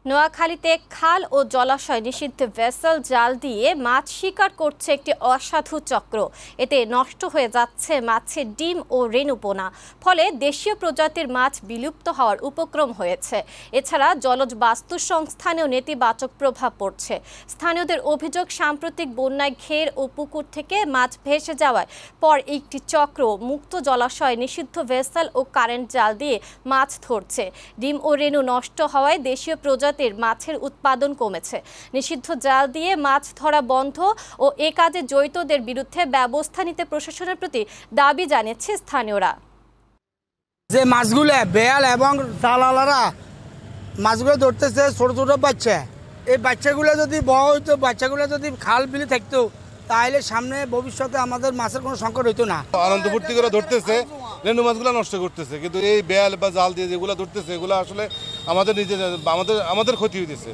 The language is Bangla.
নোয়াখালীতে খাল ও জলাশয় নিষিদ্ধ ভেসেল জাল দিয়ে মাছ শিকার করছে একটি অসাধু চক্র। এতে নষ্ট হয়ে যাচ্ছে মাছের ডিম ও রেণুপোনা, ফলে দেশীয় প্রজাতির মাছ বিলুপ্ত হওয়ার উপক্রম হয়েছে। এছাড়া জলজ বাস্তুসংস্থানেও নেতিবাচক প্রভাব পড়ছে। স্থানীয়দের অভিযোগ, সাম্প্রতিক বন্যায় ঘের ও পুকুর থেকে মাছ ভেসে যাওয়ার পর একটি চক্র মুক্ত জলাশয় নিষিদ্ধ ভেসেল ও কারেন্ট জাল দিয়ে মাছ ধরছে। ডিম ও রেণু নষ্ট হওয়ায় দেশীয় প্রজাতির মাছের উৎপাদন কমেছে। নিষিদ্ধ জাল দিয়ে মাছ ধরা বন্ধ ও এ কাজে জড়িতদের বিরুদ্ধে ব্যবস্থা নিতে প্রশাসনের প্রতি দাবি জানিয়েছে স্থানীয়রা। যে মাছগুলো বেয়াল এবং জালালারা মাছগুলো ধরতেছে ছোট ছোট বাচ্চা, এই বাচ্চাগুলো যদি বড় হইতো, বাচ্চাগুলো যদি খাল বিলে থাকতো, তাহলে সামনে ভবিষ্যতে আমাদের মাছের কোনো সংকট হইতো না। আনন্দ ফুর্তি করে ধরতেছে, রেণু মাছগুলো নষ্ট করতেছে, কিন্তু এই বেয়াল বা জাল দিয়ে যেগুলো ধরতেছে এগুলো আসলে আমাদের আমাদের ক্ষতি হইতেছে।